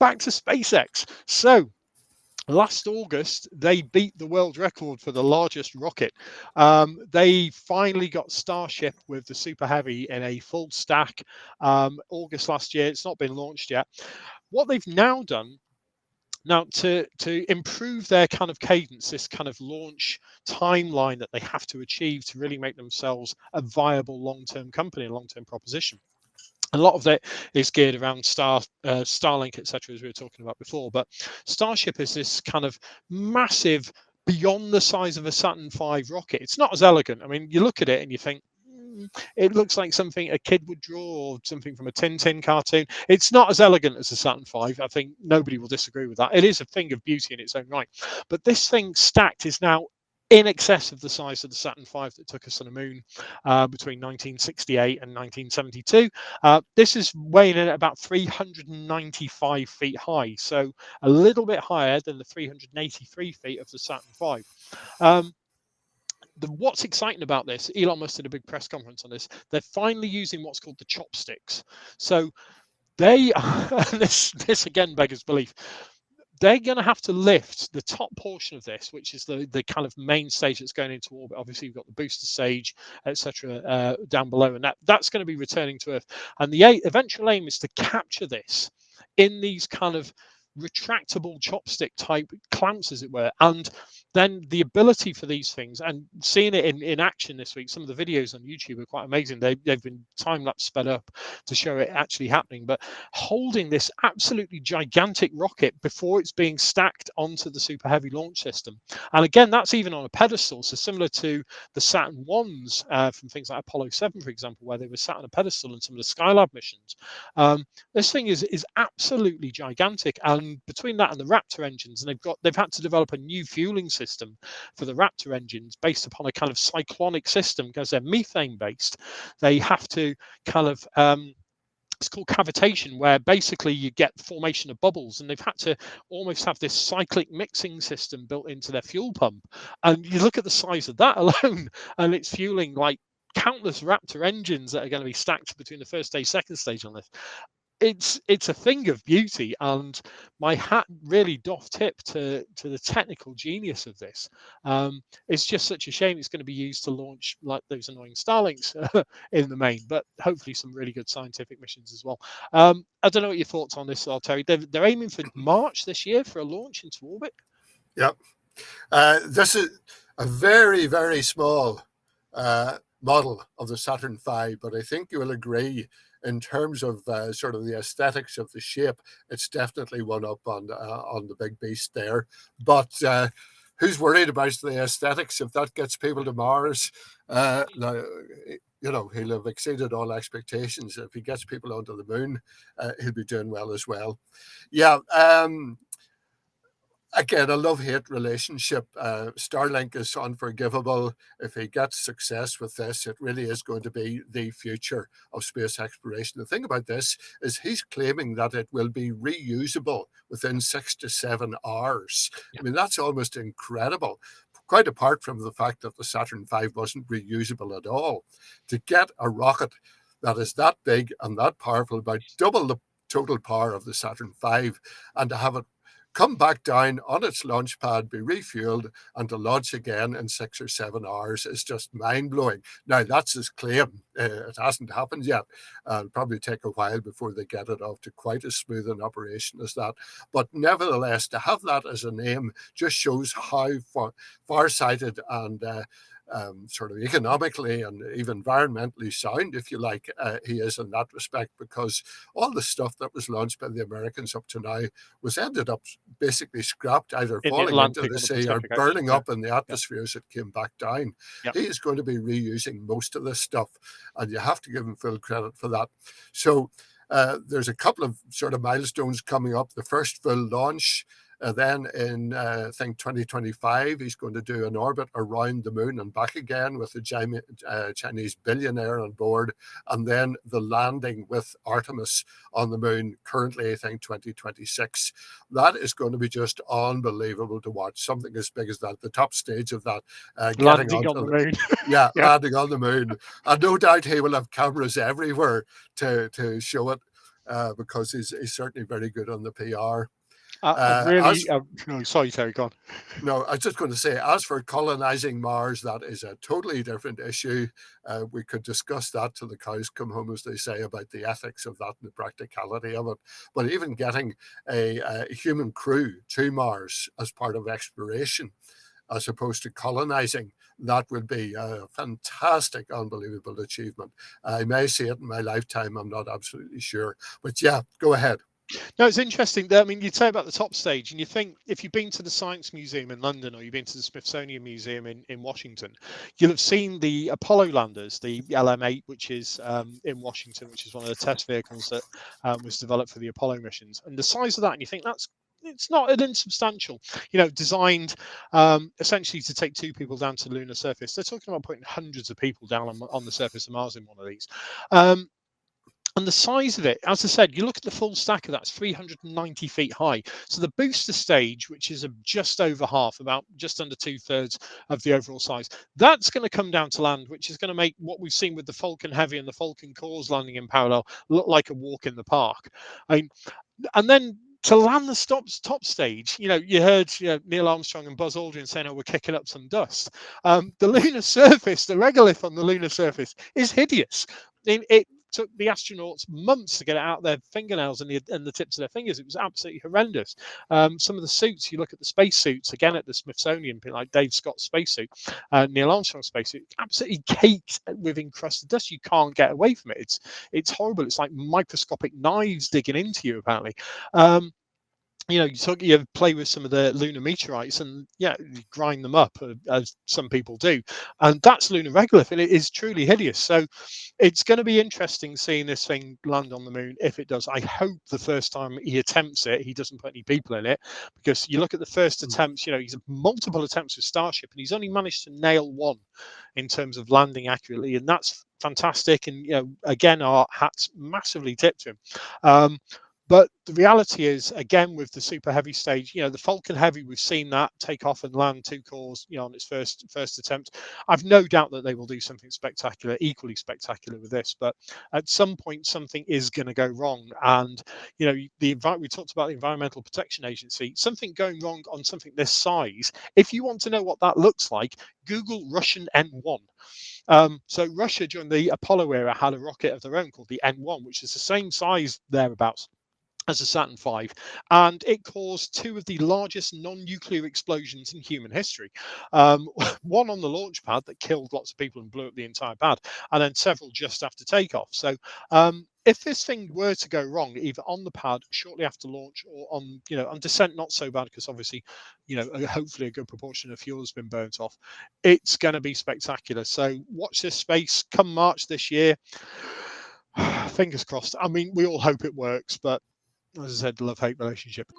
back to SpaceX. So last August, they beat the world record for the largest rocket. They finally got Starship with the Super Heavy in a full stack. August last year. It's not been launched yet. What they've now done now to improve their kind of cadence, this kind of launch timeline that they have to achieve to really make themselves a viable long-term company, a long-term proposition. A lot of it is geared around Starlink, etc., as we were talking about before. But Starship is this kind of massive, beyond the size of a Saturn V rocket. It's not as elegant. I mean, you look at it and you think, it looks like something a kid would draw or something from a Tintin cartoon. It's not as elegant as the Saturn V. I think nobody will disagree with that. It is a thing of beauty in its own right. But this thing stacked is now in excess of the size of the Saturn V that took us on the moon between 1968 and 1972. This is weighing in at about 395 feet high, so a little bit higher than the 383 feet of the Saturn V. What's exciting about this, Elon Musk did a big press conference on this. They're finally using what's called the chopsticks. So they, this again beggars belief, they're going to have to lift the top portion of this, which is the kind of main stage that's going into orbit. Obviously, you've got the booster stage, etc., down below, and that's going to be returning to Earth. And the eventual aim is to capture this in these kind of retractable chopstick type clamps, as it were, and then the ability for these things, and seeing it in action this week, some of the videos on YouTube are quite amazing. They've been time-lapse sped up to show it actually happening, but holding this absolutely gigantic rocket before it's being stacked onto the Super Heavy launch system. And again, that's even on a pedestal, so similar to the Saturn 1s from things like Apollo 7, for example, where they were sat on a pedestal in some of the Skylab missions. This thing is absolutely gigantic, and between that and the Raptor engines, and they've had to develop a new fueling system for the Raptor engines based upon a kind of cyclonic system because they're methane based. They have to kind of it's called cavitation, where basically you get formation of bubbles, and they've had to almost have this cyclic mixing system built into their fuel pump. And you look at the size of that alone, and it's fueling like countless Raptor engines that are going to be stacked between the first stage, second stage on this. It's a thing of beauty, and my hat really doth tip to the technical genius of this. It's just such a shame it's going to be used to launch like those annoying Starlinks in the main, but hopefully some really good scientific missions as well. I don't know what your thoughts on this are, Terry. They're aiming for March this year for a launch into orbit. Yep. This is a very, very small model of the Saturn V, but I think you will agree in terms of sort of the aesthetics of the shape, it's definitely one up on the big beast there. But who's worried about the aesthetics if that gets people to Mars? He'll have exceeded all expectations. If he gets people onto the moon, he'll be doing well as well. Yeah. Again, a love-hate relationship. Starlink is unforgivable. If he gets success with this, it really is going to be the future of space exploration. The thing about this is he's claiming that it will be reusable within 6 to 7 hours. Yeah. I mean, that's almost incredible, quite apart from the fact that the Saturn V wasn't reusable at all. To get a rocket that is that big and that powerful, about double the total power of the Saturn V, and to have it come back down on its launch pad, be refueled, and to launch again in 6 or 7 hours is just mind-blowing. Now, that's his claim. It hasn't happened yet. It'll probably take a while before they get it off to quite as smooth an operation as that. But nevertheless, to have that as a name just shows how far-sighted and sort of economically and even environmentally sound, if you like, he is in that respect, because all the stuff that was launched by the Americans up to now was ended up basically scrapped, either falling into the sea or burning up in the atmosphere as it came back down. Yep. He is going to be reusing most of this stuff, and you have to give him full credit for that. So there's a couple of sort of milestones coming up. The first full launch. Then in, I think, 2025, he's going to do an orbit around the moon and back again with a Chinese billionaire on board. And then the landing with Artemis on the moon, currently, I think, 2026. That is going to be just unbelievable to watch. Something as big as that, the top stage of that. Landing on the moon. Yeah, landing on the moon. And no doubt he will have cameras everywhere to show it. because he's certainly very good on the PR. I As really, no, sorry, Terry, go on. No, I was just going to say, as for colonizing Mars, that is a totally different issue. We could discuss that till the cows come home, as they say, about the ethics of that and the practicality of it. But even getting a human crew to Mars as part of exploration, as opposed to colonizing, that would be a fantastic, unbelievable achievement. I may see it in my lifetime. I'm not absolutely sure. But yeah, go ahead. No, it's interesting. I mean, you'd say about the top stage, and you think if you've been to the Science Museum in London or you've been to the Smithsonian Museum in Washington, you'll have seen the Apollo landers, the LM-8, which is in Washington, which is one of the test vehicles that was developed for the Apollo missions. And the size of that, and you think it's not an insubstantial, designed essentially to take 2 people down to the lunar surface. They're talking about putting hundreds of people down on the surface of Mars in one of these. And the size of it, as I said, you look at the full stack of that, it's 390 feet high. So the booster stage, which is just over half, about just under 2/3 of the overall size, that's going to come down to land, which is going to make what we've seen with the Falcon Heavy and the Falcon Cores landing in parallel look like a walk in the park. And then to land the top stage, you heard Neil Armstrong and Buzz Aldrin saying, "Oh, we're kicking up some dust." The lunar surface, the regolith on the lunar surface, is hideous. It took the astronauts months to get it out their fingernails and the tips of their fingers. It was absolutely horrendous. Some of the suits, you look at the space suits again at the Smithsonian, like Dave Scott's spacesuit, Neil Armstrong's spacesuit, absolutely caked with encrusted dust. You can't get away from it. It's horrible. It's like microscopic knives digging into you, apparently. You play with some of the lunar meteorites and you grind them up, as some people do, and that's lunar regolith, and it is truly hideous. So it's going to be interesting seeing this thing land on the moon if it does. I hope the first time he attempts it, he doesn't put any people in it, because you look at the first attempts, he's multiple attempts with Starship, and he's only managed to nail one in terms of landing accurately, and that's fantastic. And again, our hats massively tipped to him. But the reality is, again, with the super heavy stage, the Falcon Heavy, we've seen that take off and land 2 cores, on its first attempt. I've no doubt that they will do something spectacular, equally spectacular with this. But at some point, something is going to go wrong. And we talked about the Environmental Protection Agency. Something going wrong on something this size. If you want to know what that looks like, Google Russian N1. So Russia during the Apollo era had a rocket of their own called the N1, which is the same size thereabouts as a Saturn V, and it caused 2 of the largest non-nuclear explosions in human history. One on the launch pad that killed lots of people and blew up the entire pad, and then several just after takeoff. So if this thing were to go wrong, either on the pad shortly after launch or on descent, not so bad, because obviously, hopefully a good proportion of fuel has been burnt off. It's going to be spectacular. So watch this space come March this year. Fingers crossed. I mean, we all hope it works, but as I said, love-hate relationship.